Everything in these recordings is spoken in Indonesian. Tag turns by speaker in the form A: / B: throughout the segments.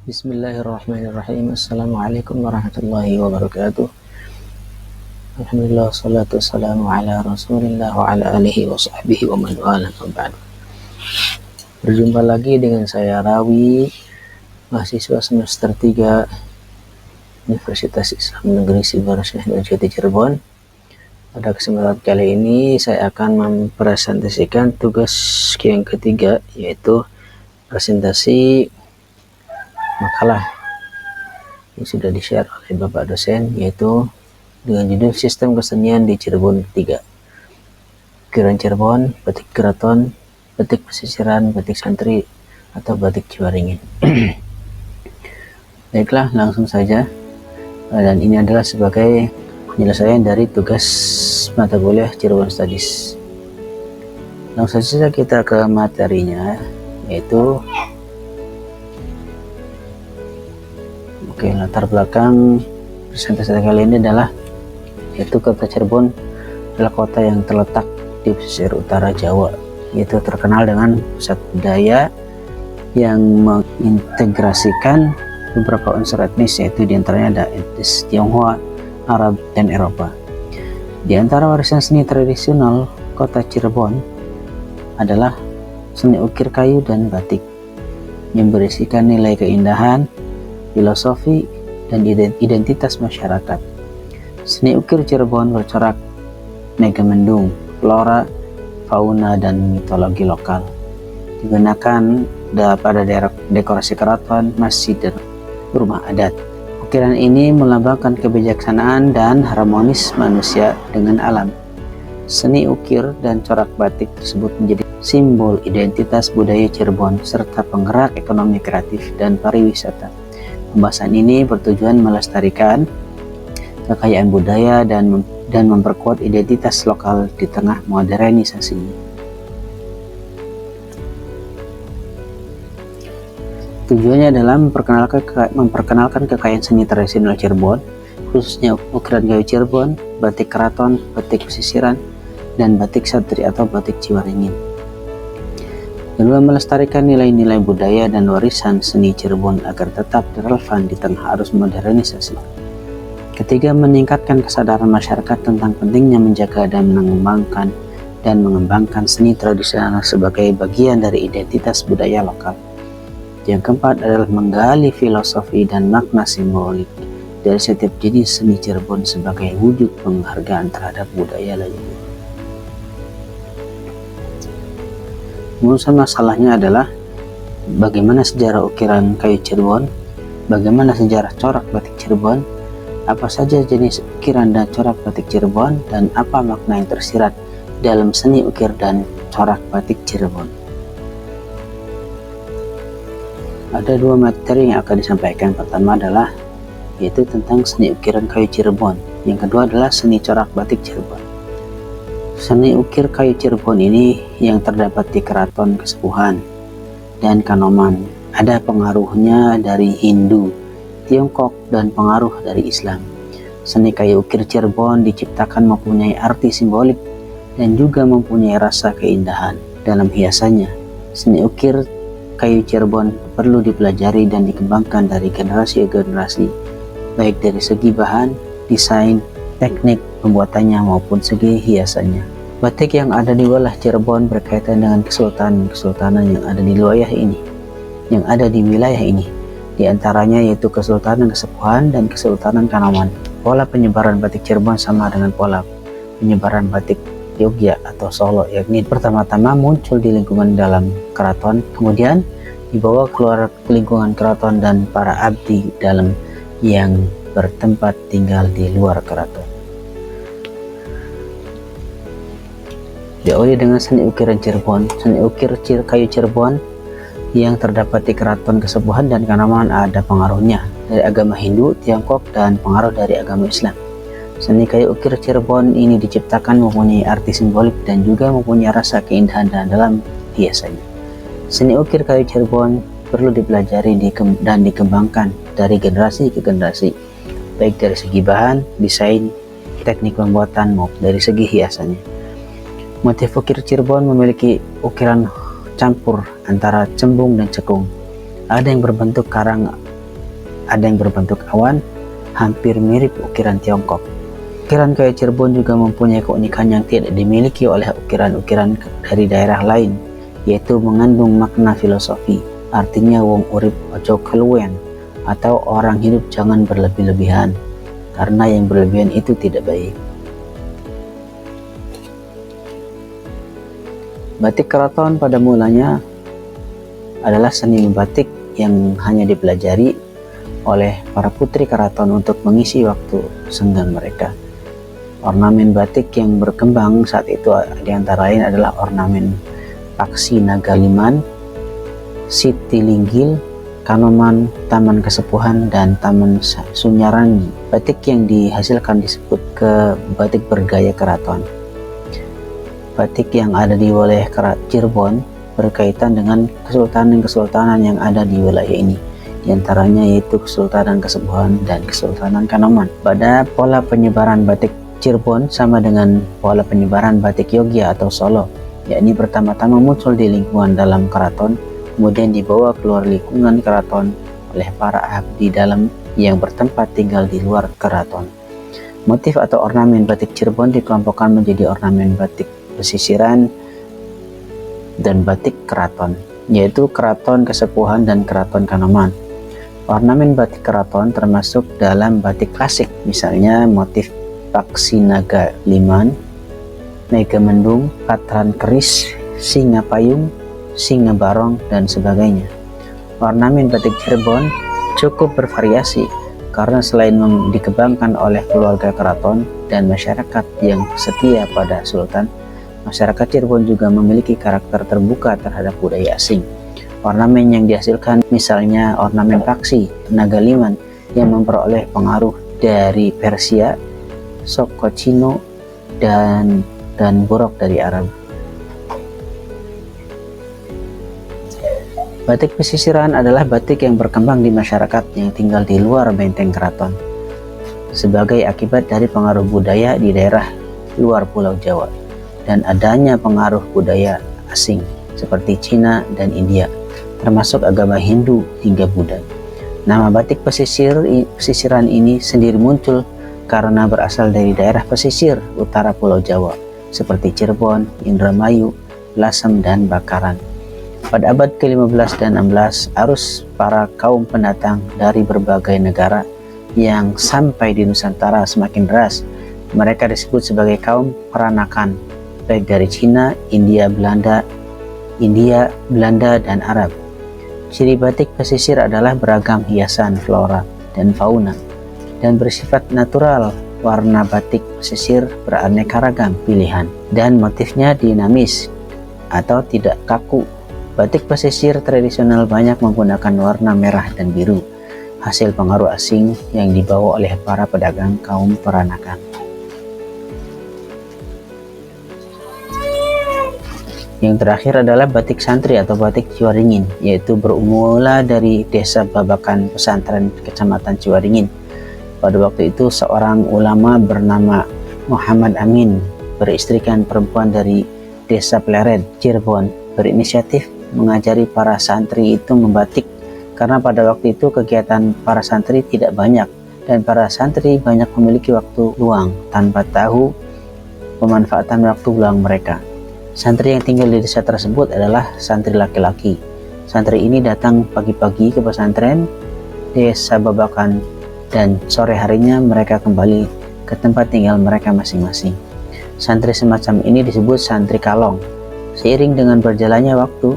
A: Bismillahirrahmanirrahim. Assalamualaikum warahmatullahi wabarakatuh. Alhamdulillah, salatu wassalamu ala rasulillah wa ala alihi wa sahbihi wa man wala wa ba'du. Berjumpa lagi dengan saya Rawi, mahasiswa semester 3 Universitas Islam Negeri Sibar Syekh Nurjati Cirebon. Pada kesempatan kali ini saya akan mempresentasikan tugas yang ketiga, yaitu presentasi makalah yang sudah di-share oleh Bapak dosen, yaitu dengan judul Sistem Kesenian di Cirebon 3. Ukiran Cirebon, batik keraton, batik pesisiran, batik santri, atau batik Ciwaringin. Baiklah, langsung saja. Dan ini adalah sebagai penyelesaian dari tugas mata kuliah Cirebon Studies. Langsung saja kita ke materinya, yaitu latar belakang presentasi kali ini adalah yaitu kota Cirebon adalah kota yang terletak di pesisir utara Jawa, yaitu terkenal dengan pusat budaya yang mengintegrasikan beberapa unsur etnis, yaitu diantaranya ada etnis Tionghoa, Arab, dan Eropa. Di antara warisan seni tradisional kota Cirebon adalah seni ukir kayu dan batik yang berisikan nilai keindahan, filosofi, dan identitas masyarakat. Seni ukir Cirebon bercorak megamendung, flora, fauna, dan mitologi lokal. Digunakan pada daerah dekorasi keraton, masjid, dan rumah adat. Ukiran ini melambangkan kebijaksanaan dan harmonis manusia dengan alam. Seni ukir dan corak batik tersebut menjadi simbol identitas budaya Cirebon serta penggerak ekonomi kreatif dan pariwisata. Pembahasan ini bertujuan melestarikan kekayaan budaya dan memperkuat identitas lokal di tengah modernisasi. Tujuannya adalah memperkenalkan kekayaan seni tradisional Cirebon, khususnya ukiran kayu Cirebon, batik keraton, batik pesisiran, dan batik santri atau batik Ciwaringin. Kedua, melestarikan nilai-nilai budaya dan warisan seni Cirebon agar tetap relevan di tengah arus modernisasi. Ketiga, meningkatkan kesadaran masyarakat tentang pentingnya menjaga dan mengembangkan seni tradisional sebagai bagian dari identitas budaya lokal. Yang keempat adalah menggali filosofi dan makna simbolik dari setiap jenis seni Cirebon sebagai wujud penghargaan terhadap budaya leluhur. Urusan masalahnya adalah bagaimana sejarah ukiran kayu Cirebon, bagaimana sejarah corak batik Cirebon, apa saja jenis ukiran dan corak batik Cirebon, dan apa makna yang tersirat dalam seni ukir dan corak batik Cirebon. Ada dua materi yang akan disampaikan. Pertama adalah yaitu tentang seni ukiran kayu Cirebon, yang kedua adalah seni corak batik Cirebon. Seni ukir kayu Cirebon ini yang terdapat di Keraton Kesepuhan dan Kanoman. Ada pengaruhnya dari Hindu, Tiongkok, dan pengaruh dari Islam. Seni kayu ukir Cirebon diciptakan mempunyai arti simbolik dan juga mempunyai rasa keindahan dalam hiasannya. Seni ukir kayu Cirebon perlu dipelajari dan dikembangkan dari generasi ke generasi, baik dari segi bahan, desain, teknik pembuatannya maupun segi hiasannya. Batik yang ada di wilayah Cirebon berkaitan dengan kesultanan yang ada di wilayah ini, di antaranya yaitu Kesultanan Kesepuhan dan Kesultanan Kanoman. Pola penyebaran batik Cirebon sama dengan pola penyebaran batik Yogya atau Solo, yakni pertama-tama muncul di lingkungan dalam keraton, kemudian dibawa keluar ke lingkungan keraton dan para abdi dalam yang bertempat tinggal di luar keraton. Diawali dengan seni ukiran Cirebon. Seni ukir kayu Cirebon yang terdapat di Keraton Kesepuhan dan Kanoman ada pengaruhnya dari agama Hindu, Tiongkok, dan pengaruh dari agama Islam. Seni kayu ukir Cirebon ini diciptakan mempunyai arti simbolik dan juga mempunyai rasa keindahan dalam hiasannya. Seni ukir kayu Cirebon perlu dipelajari dan dikembangkan dari generasi ke generasi, baik dari segi bahan, desain, teknik pembuatan maupun dari segi hiasannya. Motif ukir Cirebon memiliki ukiran campur antara cembung dan cekung. Ada yang berbentuk karang ada yang berbentuk awan, hampir mirip ukiran Tiongkok. Ukiran kayu Cirebon juga mempunyai keunikan yang tidak dimiliki oleh ukiran-ukiran dari daerah lain, yaitu mengandung makna filosofi, artinya wong urip ojo keluwen, atau orang hidup jangan berlebih-lebihan, karena yang berlebihan itu tidak baik. Batik keraton pada mulanya adalah seni membatik yang hanya dipelajari oleh para putri keraton untuk mengisi waktu senggang mereka. Ornamen batik yang berkembang saat itu diantara lain adalah ornamen Paksi Nagaliman, Sitilinggil, Kanoman, Taman Kesepuhan, dan Taman Sunyarangi. Batik yang dihasilkan disebut ke batik bergaya keraton. Batik yang ada di wilayah Cirebon berkaitan dengan kesultanan-kesultanan yang ada di wilayah ini, diantaranya yaitu Kesultanan Kesepuhan dan Kesultanan Kanoman. Pada pola penyebaran batik Cirebon sama dengan pola penyebaran batik Yogya atau Solo, yakni pertama-tama muncul di lingkungan dalam keraton, kemudian dibawa keluar lingkungan keraton oleh para abdi dalam yang bertempat tinggal di luar keraton. Motif atau ornamen batik Cirebon dikelompokkan menjadi ornamen batik pesisiran dan batik keraton, yaitu Keraton Kesepuhan dan Keraton Kanoman. Ornamen batik keraton termasuk dalam batik klasik, misalnya motif Paksi Nagaliman, Megamendung, Patran Keris, Singa Payung, Singa Barong, dan sebagainya. Ornamen batik Cirebon cukup bervariasi karena selain dikembangkan oleh keluarga keraton dan masyarakat yang setia pada sultan, masyarakat Cirebon juga memiliki karakter terbuka terhadap budaya asing. Ornamen yang dihasilkan misalnya ornamen Paksi Nagaliman yang memperoleh pengaruh dari Persia, Sokocino, dan Borok dari Arab. Batik pesisiran adalah batik yang berkembang di masyarakat yang tinggal di luar benteng keraton sebagai akibat dari pengaruh budaya di daerah luar Pulau Jawa dan adanya pengaruh budaya asing seperti Cina dan India, termasuk agama Hindu hingga Buddha. Nama batik pesisiran ini sendiri muncul karena berasal dari daerah pesisir utara Pulau Jawa seperti Cirebon, Indramayu, Lasem, dan Bakaran. Pada abad ke-15 dan 16, arus para kaum pendatang dari berbagai negara yang sampai di Nusantara semakin deras. Mereka disebut sebagai kaum peranakan, baik dari Cina, India, Belanda, dan Arab. Ciri batik pesisir adalah beragam hiasan flora dan fauna dan bersifat natural. Warna batik pesisir beraneka ragam pilihan dan motifnya dinamis atau tidak kaku. Batik pesisir tradisional banyak menggunakan warna merah dan biru, hasil pengaruh asing yang dibawa oleh para pedagang kaum peranakan. Yang terakhir adalah batik santri atau batik Ciwaringin, yaitu bermula dari desa Babakan Pesantren Kecamatan Ciwaringin. Pada waktu itu seorang ulama bernama Muhammad Amin beristrikan perempuan dari desa Pleret, Cirebon, berinisiatif mengajari para santri itu membatik karena pada waktu itu kegiatan para santri tidak banyak dan para santri banyak memiliki waktu luang tanpa tahu pemanfaatan waktu luang mereka. Santri yang tinggal di desa tersebut adalah santri laki-laki. Santri ini datang pagi-pagi ke pesantren desa Babakan dan sore harinya mereka kembali ke tempat tinggal mereka masing-masing. Santri semacam ini disebut santri kalong. Seiring dengan berjalannya waktu,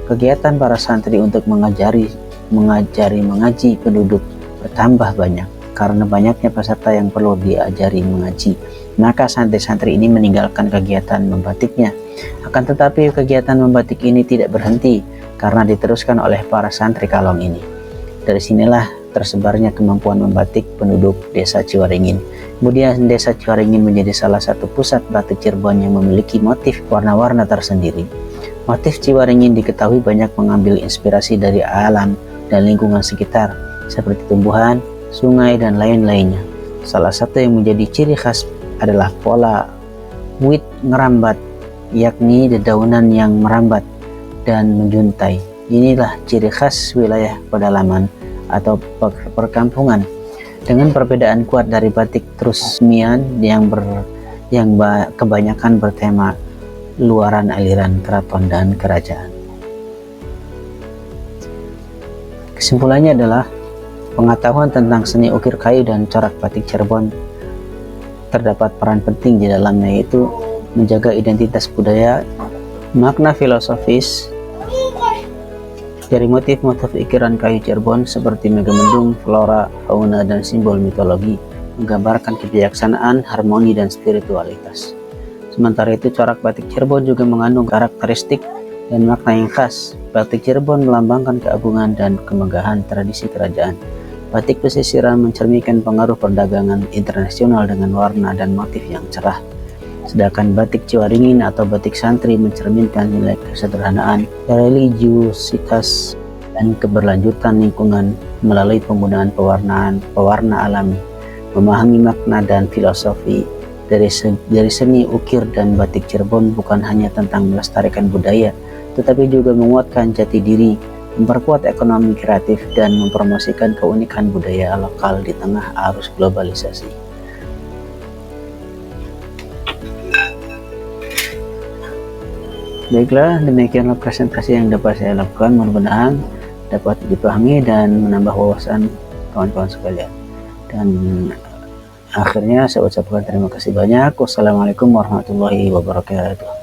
A: kegiatan para santri untuk mengaji penduduk bertambah banyak. Karena banyaknya peserta yang perlu diajari mengaji, maka santri-santri ini meninggalkan kegiatan membatiknya. Akan tetapi kegiatan membatik ini tidak berhenti karena diteruskan oleh para santri kalong ini. Dari sinilah tersebarnya kemampuan membatik penduduk desa Ciwaringin. Kemudian desa Ciwaringin menjadi salah satu pusat batik Cirebon yang memiliki motif warna-warna tersendiri. Motif Ciwaringin diketahui banyak mengambil inspirasi dari alam dan lingkungan sekitar seperti tumbuhan, sungai, dan lain-lainnya. Salah satu yang menjadi ciri khas adalah pola wit ngerambat, yakni dedaunan yang merambat dan menjuntai. Inilah ciri khas wilayah pedalaman atau perkampungan. Dengan perbedaan kuat dari batik Trusmian yang kebanyakan bertema luaran aliran keraton dan kerajaan. Kesimpulannya adalah pengetahuan tentang seni ukir kayu dan corak batik Cirebon terdapat peran penting di dalamnya, yaitu menjaga identitas budaya, makna filosofis dari motif-motif ukiran kayu Cirebon seperti megamendung, flora, fauna, dan simbol mitologi, menggambarkan kebijaksanaan, harmoni, dan spiritualitas. Sementara itu, corak batik Cirebon juga mengandung karakteristik dan makna yang khas. Batik Cirebon melambangkan keagungan dan kemegahan tradisi kerajaan. Batik pesisiran mencerminkan pengaruh perdagangan internasional dengan warna dan motif yang cerah. Sedangkan batik Ciwaringin atau batik santri mencerminkan nilai kesederhanaan, religiusitas, dan keberlanjutan lingkungan melalui penggunaan pewarna alami. Memahami makna dan filosofi dari seni ukir dan batik Cirebon bukan hanya tentang melestarikan budaya, tetapi juga menguatkan jati diri, memperkuat ekonomi kreatif, dan mempromosikan keunikan budaya lokal di tengah arus globalisasi. Baiklah, demikianlah presentasi yang dapat saya lakukan. Mudah-mudahan dapat dipahami dan menambah wawasan kawan-kawan sekalian. Dan akhirnya saya ucapkan terima kasih banyak. Wassalamualaikum warahmatullahi wabarakatuh.